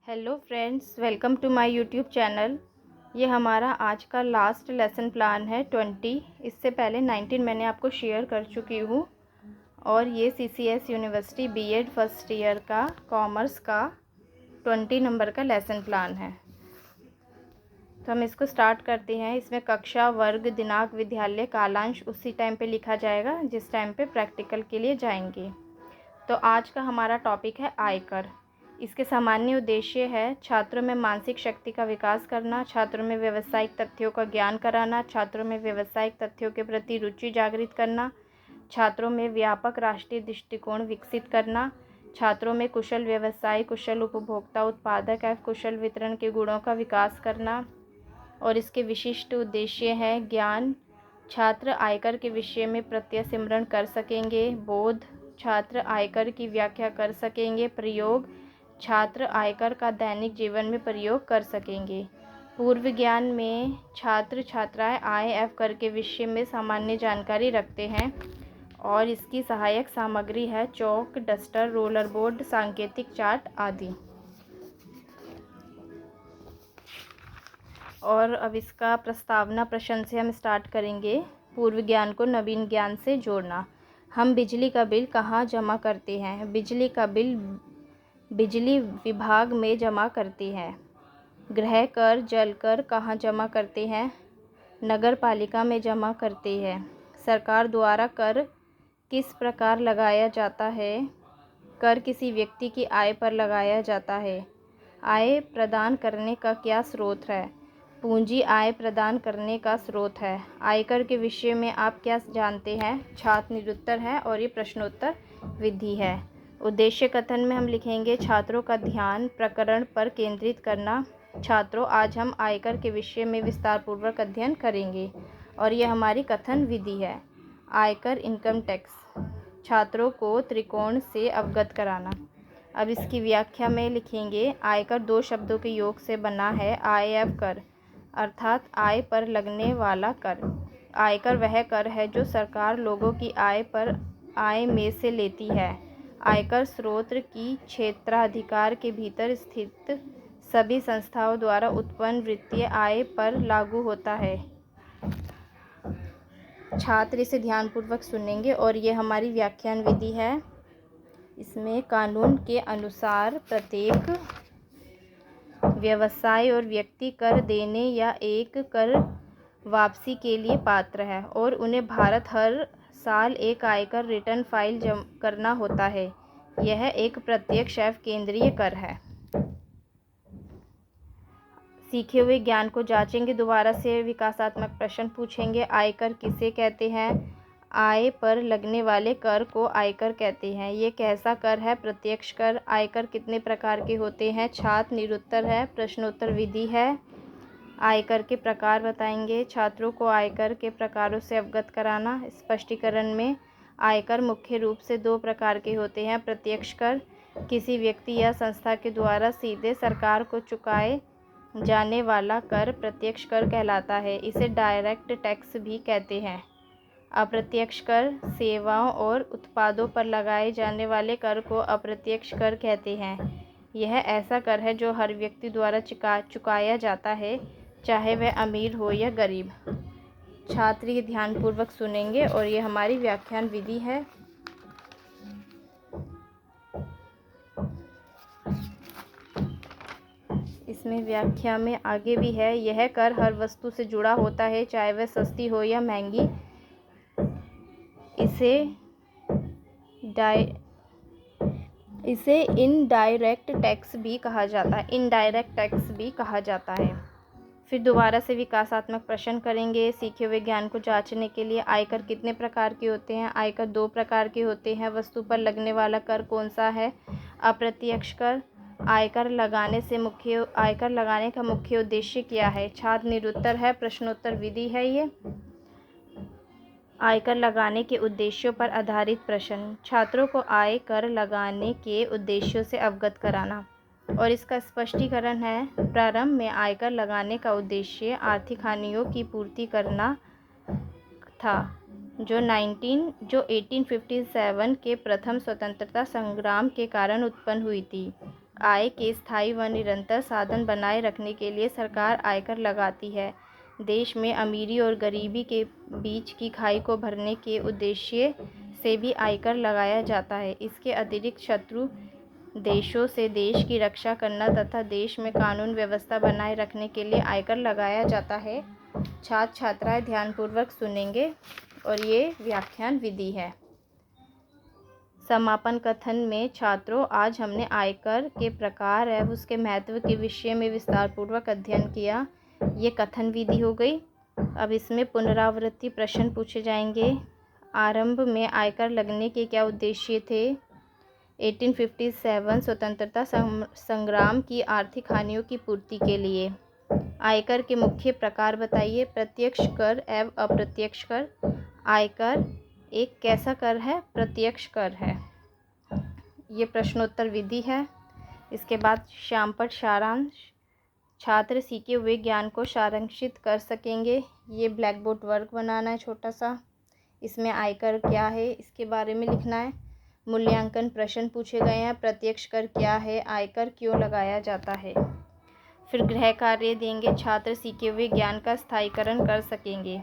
Hello friends, welcome to my YouTube channel. ये हमारा आज का लास्ट लेसन प्लान है 20। इससे पहले 19 मैंने आपको शेयर कर चुकी हूँ। और ये CCS university BEd first year का कॉमर्स का 20 नंबर का लेसन प्लान है। तो हम इसको स्टार्ट करते हैं। इसमें कक्षा, वर्ग, दिनांक, विद्यालय, कालांश उसी टाइम पे लिखा जाएगा जिस टाइम पे प्रैक्टिकल के लिए जाएंगे। तो आज का हमारा टॉपिक है आयकर। इसके सामान्य उद्देश्य है छात्रों में मानसिक शक्ति का विकास करना, छात्रों में व्यावसायिक तथ्यों का ज्ञान कराना, छात्रों में व्यावसायिक तथ्यों के प्रति रुचि जागृत करना, छात्रों में व्यापक राष्ट्रीय दृष्टिकोण विकसित करना, छात्रों में कुशल व्यवसाय, कुशल उपभोक्ता, उत्पादक एवं कुशल वितरण के गुणों का विकास करना। और इसके विशिष्ट उद्देश्य हैं ज्ञान, छात्र आयकर के विषय में प्रत्यक्ष सिमरण कर सकेंगे। बोध, छात्र आयकर की व्याख्या कर सकेंगे। प्रयोग, छात्र आयकर का दैनिक जीवन में प्रयोग कर सकेंगे। पूर्व ज्ञान में छात्र छात्राएं आय एवं कर के विषय में सामान्य जानकारी रखते हैं। और इसकी सहायक सामग्री है चौक, डस्टर, रोलर बोर्ड, सांकेतिक चार्ट आदि। और अब इसका प्रस्तावना प्रश्न से हम स्टार्ट करेंगे। पूर्व ज्ञान को नवीन ज्ञान से जोड़ना। हम बिजली का बिल कहाँ जमा करते हैं? बिजली का बिल बिजली विभाग में जमा करते हैं। गृह कर, जल कर कहाँ जमा करते हैं? नगर पालिका में जमा करते हैं। सरकार द्वारा कर किस प्रकार लगाया जाता है? कर किसी व्यक्ति की आय पर लगाया जाता है। आय प्रदान करने का क्या स्रोत है? पूंजी आय प्रदान करने का स्रोत है। आयकर के विषय में आप क्या जानते हैं? छात्र निरुत्तर है और ये प्रश्नोत्तर विधि है। उद्देश्य कथन में हम लिखेंगे छात्रों का ध्यान प्रकरण पर केंद्रित करना। छात्रों, आज हम आयकर के विषय में विस्तार पूर्वक अध्ययन करेंगे। और ये हमारी कथन विधि है। आयकर, इनकम टैक्स, छात्रों को त्रिकोण से अवगत कराना। अब इसकी व्याख्या में लिखेंगे आयकर दो शब्दों के योग से बना है, आय एवं कर, अर्थात आय पर लगने वाला कर। आयकर वह कर है जो सरकार लोगों की आय पर आय में से लेती है। आयकर स्रोत की क्षेत्राधिकार के भीतर स्थित सभी संस्थाओं द्वारा उत्पन्न वित्तीय आय पर लागू होता है। छात्र इसे ध्यानपूर्वक सुनेंगे और ये हमारी व्याख्यान विधि है। इसमें कानून के अनुसार प्रत्येक व्यवसाय और व्यक्ति कर देने या एक कर वापसी के लिए पात्र है और उन्हें भारत हर साल एक आयकर रिटर्न फाइल करना होता है। यह एक प्रत्यक्ष एवं केंद्रीय कर है। सीखे हुए ज्ञान को जांचेंगे। दोबारा से विकासात्मक प्रश्न पूछेंगे। आयकर किसे कहते हैं? आय पर लगने वाले कर को आयकर कहते हैं। ये कैसा कर है? प्रत्यक्ष कर। आयकर कितने प्रकार के होते हैं? छात्र निरुत्तर है, प्रश्नोत्तर विधि है। आयकर के प्रकार बताएंगे। छात्रों को आयकर के प्रकारों से अवगत कराना। स्पष्टीकरण में आयकर मुख्य रूप से दो प्रकार के होते हैं। प्रत्यक्ष कर, किसी व्यक्ति या संस्था के द्वारा सीधे सरकार को चुकाए जाने वाला कर प्रत्यक्ष कर कहलाता है। इसे डायरेक्ट टैक्स भी कहते हैं। अप्रत्यक्ष कर, सेवाओं और उत्पादों पर लगाए जाने वाले कर को अप्रत्यक्ष कर कहते हैं। यह ऐसा कर है जो हर व्यक्ति द्वारा चुकाया जाता है, चाहे वह अमीर हो या गरीब। छात्र ये ध्यानपूर्वक सुनेंगे और ये हमारी व्याख्यान विधि है। इसमें व्याख्या में आगे भी है। यह कर हर वस्तु से जुड़ा होता है, चाहे वह सस्ती हो या महंगी। इसे इनडायरेक्ट टैक्स भी कहा जाता है। इनडायरेक्ट टैक्स भी कहा जाता है। फिर दोबारा से विकासात्मक प्रश्न करेंगे। सीखे हुए ज्ञान को जांचने के लिए आयकर कितने प्रकार के होते हैं? आयकर दो प्रकार के होते हैं। वस्तु पर लगने वाला कर कौन सा है? अप्रत्यक्ष कर। आयकर लगाने का मुख्य उद्देश्य क्या है? छात्र निरुत्तर है, प्रश्नोत्तर विधि है। ये आयकर लगाने के उद्देश्यों पर आधारित प्रश्न। छात्रों को आय कर लगाने के उद्देश्यों से अवगत कराना। और इसका स्पष्टीकरण है। प्रारंभ में आयकर लगाने का उद्देश्य आर्थिक हानियों की पूर्ति करना था, जो 1857 के प्रथम स्वतंत्रता संग्राम के कारण उत्पन्न हुई थी। आय के स्थायी व निरंतर साधन बनाए रखने के लिए सरकार आयकर लगाती है। देश में अमीरी और गरीबी के बीच की खाई को भरने के उद्देश्य से भी आयकर लगाया जाता है। इसके अतिरिक्त शत्रु देशों से देश की रक्षा करना तथा देश में कानून व्यवस्था बनाए रखने के लिए आयकर लगाया जाता है। छात्र छात्राएं ध्यानपूर्वक सुनेंगे और ये व्याख्यान विधि है। समापन कथन में छात्रों, आज हमने आयकर के प्रकार एवं उसके महत्व के विषय में विस्तारपूर्वक अध्ययन किया। ये कथन विधि हो गई। अब इसमें पुनरावृत्ति प्रश्न पूछे जाएंगे। आरंभ में आयकर लगने के क्या उद्देश्य थे? 1857 स्वतंत्रता संग्राम की आर्थिक हानियों की पूर्ति के लिए। आयकर के मुख्य प्रकार बताइए। प्रत्यक्ष कर एवं अप्रत्यक्ष कर। आयकर एक कैसा कर है? प्रत्यक्ष कर है। ये प्रश्नोत्तर विधि है। इसके बाद श्यामपट्ट सारांश। छात्र सीखे हुए ज्ञान को सारांशित कर सकेंगे। ये ब्लैक बोर्ड वर्क बनाना है छोटा सा। इसमें आयकर क्या है इसके बारे में लिखना है। मूल्यांकन प्रश्न पूछे गए हैं। प्रत्यक्ष कर क्या है? आयकर क्यों लगाया जाता है? फिर गृह कार्य देंगे। छात्र सीखे हुए ज्ञान का स्थायीकरण कर सकेंगे।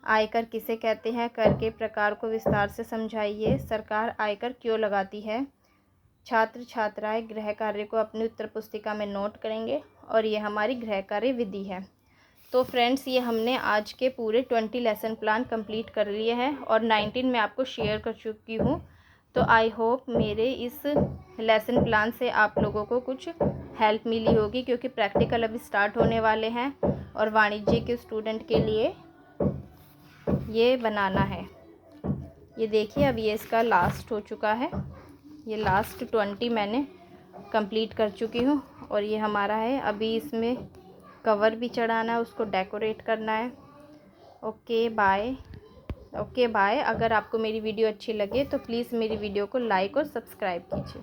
आयकर किसे कहते हैं? कर के प्रकार को विस्तार से समझाइए। सरकार आयकर क्यों लगाती है? छात्र छात्राएं गृह कार्य को अपनी उत्तर पुस्तिका में नोट करेंगे और ये हमारी गृह कार्य विधि है। तो फ्रेंड्स, ये हमने आज के पूरे 20 लेसन प्लान कंप्लीट कर लिए हैं और 19 में आपको शेयर कर चुकी हूँ। तो आई होप मेरे इस लेसन प्लान से आप लोगों को कुछ हेल्प मिली होगी, क्योंकि प्रैक्टिकल अभी स्टार्ट होने वाले हैं और वाणिज्य के स्टूडेंट के लिए ये बनाना है। ये देखिए, अब ये इसका लास्ट हो चुका है। ये लास्ट 20 मैंने कंप्लीट कर चुकी हूँ और ये हमारा है। अभी इसमें कवर भी चढ़ाना है, उसको डेकोरेट करना है। Okay bye. अगर आपको मेरी वीडियो अच्छी लगे तो प्लीज़ मेरी वीडियो को लाइक और सब्सक्राइब कीजिए।